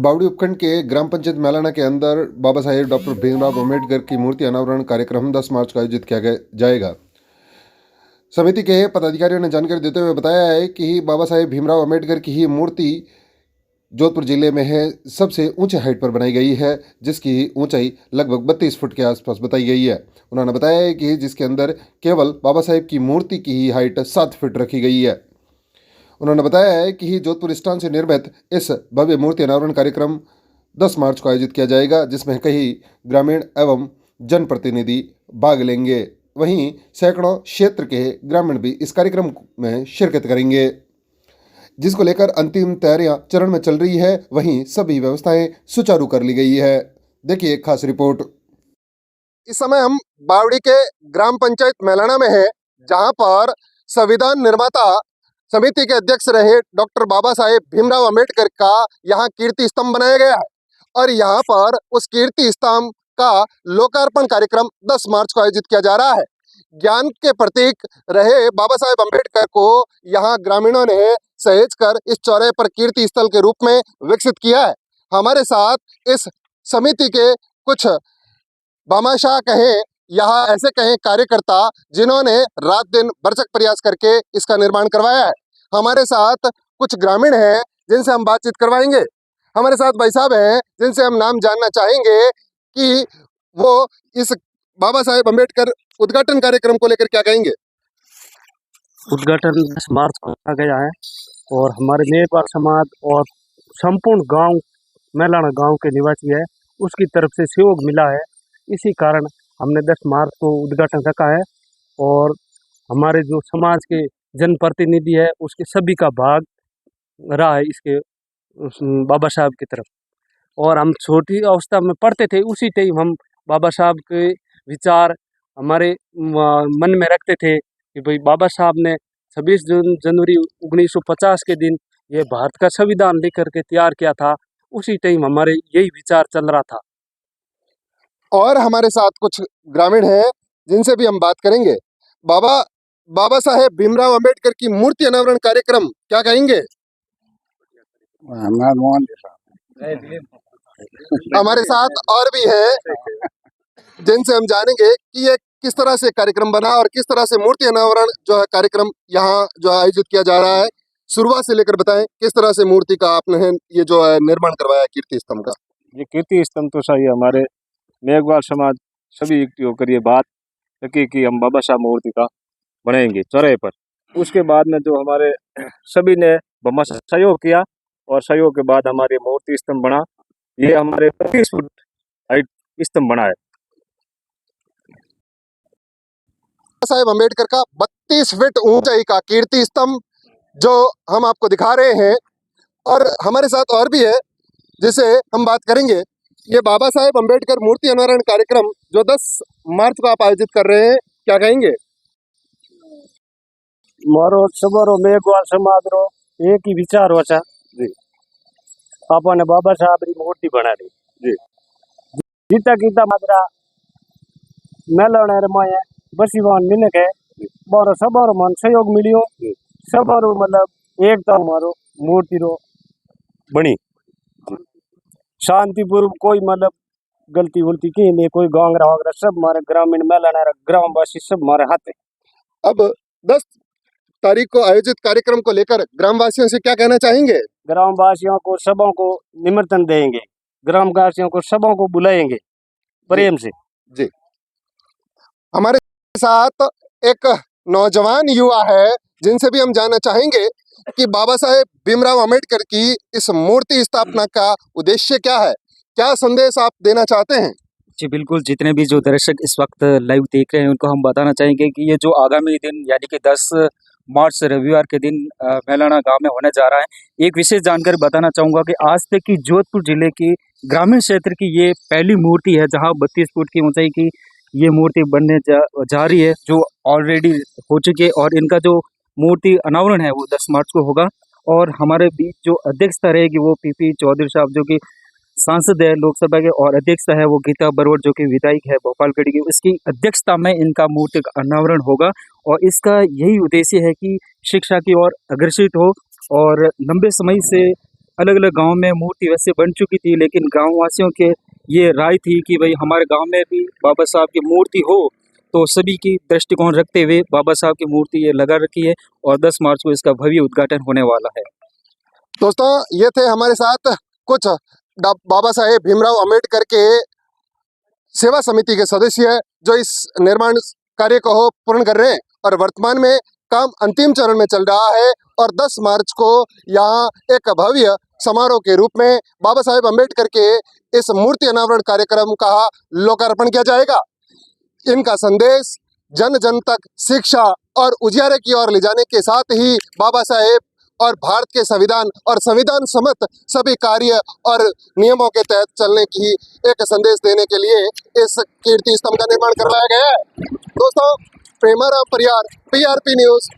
बावड़ी उपखंड के ग्राम पंचायत मैलाना के अंदर बाबा साहेब डॉक्टर भीमराव अम्बेडकर की मूर्ति अनावरण कार्यक्रम 10 मार्च को आयोजित जाएगा। समिति के पदाधिकारियों ने जानकारी देते हुए बताया है कि बाबा साहेब भीमराव अम्बेडकर की ही मूर्ति जोधपुर जिले में है सबसे ऊंचे हाइट पर बनाई गई है, जिसकी ऊंचाई लगभग 32 फुट के आसपास बताई गई है। उन्होंने बताया है कि जिसके अंदर केवल बाबा साहेब की मूर्ति की ही हाइट 7 फुट रखी गई है। उन्होंने बताया है कि जोधपुर स्टान से निर्मित इस भव्य मूर्ति अनावरण कार्यक्रम 10 मार्च को आयोजित किया जाएगा, जिसमें कई ग्रामीण एवं जनप्रतिनिधि भाग लेंगे। वहीं सैकड़ों क्षेत्र के ग्रामीण भी इस कार्यक्रम में शिरकत करेंगे, जिसको लेकर अंतिम तैयारियां चरण में चल रही है। वहीं सभी व्यवस्थाएं सुचारू कर ली गई है। देखिए एक खास रिपोर्ट। इस समय हम बावड़ी के ग्राम पंचायत मैलाना में हैं, जहां पर संविधान निर्माता समिति के अध्यक्ष रहे डॉक्टर बाबा साहेब भीमराव अम्बेडकर का यहाँ कीर्ति स्तंभ बनाया गया है और यहाँ पर उस कीर्ति स्तंभ का लोकार्पण कार्यक्रम 10 मार्च को आयोजित किया जा रहा है। ज्ञान के प्रतीक रहे बाबा साहेब अम्बेडकर को यहाँ ग्रामीणों ने सहेज कर इस चौराहे पर कीर्ति स्थल के रूप में विकसित किया है। हमारे साथ इस समिति के कुछ भामाशाह कहें या ऐसे कहें कार्यकर्ता, जिन्होंने रात दिन भरसक प्रयास करके इसका निर्माण करवाया है। हमारे साथ कुछ ग्रामीण हैं जिनसे हम बातचीत करवाएंगे। हमारे साथ भाई साहब हैं जिनसे हम नाम जानना चाहेंगे कि वो इस बाबा साहेब अम्बेडकर उद्घाटन कार्यक्रम को लेकर क्या कहेंगे। उद्घाटन 10 मार्च को किया गया है और हमारे मेहरबान समाज और संपूर्ण गांव मैलाना गांव के निवासी है, उसकी तरफ से सहयोग मिला है। इसी कारण हमने 10 मार्च को उद्घाटन रखा है और हमारे जो समाज के जनप्रतिनिधि है उसके सभी का भाग रहा है इसके बाबा साहब की तरफ। और हम छोटी अवस्था में पढ़ते थे, उसी टाइम हम बाबा साहब के विचार हमारे मन में रखते थे कि भाई बाबा साहब ने 26 जनवरी 1950 के दिन ये भारत का संविधान लिख करके तैयार किया था। उसी टाइम हमारे यही विचार चल रहा था। और हमारे साथ कुछ ग्रामीण हैं जिनसे भी हम बात करेंगे। बाबा साहेब भीमराव अम्बेडकर की मूर्ति अनावरण कार्यक्रम क्या कहेंगे। हमारे साथ और भी हैं जिनसे हम जानेंगे कि ये किस तरह से कार्यक्रम बना और किस तरह से मूर्ति अनावरण जो है कार्यक्रम यहाँ जो आयोजित किया जा रहा है। शुरुआत से लेकर बताएं किस तरह से मूर्ति का आपने ये जो है निर्माण करवाया कीर्ति स्तंभ का। ये कीर्ति स्तंभ तो सही हमारे मेघवाल समाज सभी युक्ति होकर ये बात रखी कि हम बाबा साहब मूर्ति का बनाएंगे चौराहे पर। उसके बाद में जो हमारे सभी ने सहयोग किया और सहयोग के बाद हमारे मूर्ति स्तंभ बना। ये हमारे 25 फुट हाइट स्तंभ बना है। साहेब अम्बेडकर का 32 फीट ऊंचाई का कीर्ति स्तंभ जो हम आपको दिखा रहे हैं। और हमारे साथ और भी है जिसे हम बात करेंगे। ये बाबा साहेब अम्बेडकर मूर्ति अनावरण कार्यक्रम जो 10 मार्च को आप आयोजित कर रहे हैं, क्या कहेंगे। मारो सबरो मेघवाल समाज रो एक ही विचार हो जी, पापा ने बाबा साहब री मूर्ति बना दी जी। जीता कीता माजरा मेलने रे माया बसीवान मिनक है बारो सबरो मन सहयोग मिलियो, सबरो मतलब एकता मारो मूर्ति रो बनी शांतिपूर्व, कोई मतलब गलती वलती की नहीं, कोई गांगरा वगैरह सब हमारे ग्रामीण मेलाना ग्रामवासी सब हमारे हाथ है। अब 10 तारीख को आयोजित कार्यक्रम को लेकर ग्रामवासियों से क्या कहना चाहेंगे। ग्रामवासियों को सबों को निमंत्रण देंगे, ग्रामवासियों को सबों को बुलाएंगे प्रेम से जी। हमारे साथ एक नौजवान युवा है जिनसे भी हम जानना चाहेंगे कि बाबा साहेब भीमराव अम्बेडकर की इस मूर्ति स्थापना का उद्देश्य क्या है, क्या संदेश आप देना चाहते हैं। जी बिल्कुल, जितने भी जो दर्शक इस वक्त लाइव देख रहे हैं उनको हम बताना चाहेंगे कि ये जो आगामी दिन यानी कि 10 मार्च रविवार के दिन मैलाना गांव में होने जा रहा है। एक विशेष जानकारी बताना चाहूँगा कि आज तक की जोधपुर जिले की ग्रामीण क्षेत्र की ये पहली मूर्ति है जहाँ 32 फुट की ऊंचाई की ये मूर्ति बनने जा रही है, जो ऑलरेडी हो चुकी है। और इनका जो मूर्ति अनावरण है वो 10 मार्च को होगा। और हमारे बीच जो अध्यक्षता रहेगी वो पीपी चौधरी साहब जो कि सांसद है लोकसभा के, और अध्यक्षता है वो गीता बरवट जो कि विधायक है भोपालगढ़ की, उसकी अध्यक्षता में इनका मूर्ति का अनावरण होगा। और इसका यही उद्देश्य है कि शिक्षा की ओर अग्रसित हो और लंबे समय से अलग अलग गांव में मूर्ति वैसे बन चुकी थी, लेकिन गांव वासियों के ये राय थी कि भाई हमारे गांव में भी बाबा साहब की मूर्ति हो, तो सभी की दृष्टिकोण रखते हुए बाबा साहब की मूर्ति ये लगा रखी है और 10 मार्च को इसका भव्य उद्घाटन होने वाला है। दोस्तों, ये थे हमारे साथ कुछ बाबा साहेब भीमराव अंबेडकर के सेवा समिति के सदस्य जो इस निर्माण कार्य को पूर्ण कर रहे हैं और वर्तमान में काम अंतिम चरण में चल रहा है और 10 मार्च को यहाँ एक भव्य समारोह के रूप में बाबा साहेब अंबेडकर के इस मूर्ति अनावरण कार्यक्रम का लोकार्पण किया जाएगा। इनका संदेश जन जन तक शिक्षा और उजियारे की ओर ले जाने के साथ ही बाबा साहेब और भारत के संविधान और संविधान सम्मत सभी कार्य और नियमों के तहत चलने की एक संदेश देने के लिए इस कीर्ति स्तंभ का निर्माण करवाया गया है। दोस्तों, प्रेमाराम परियार, PRP न्यूज़।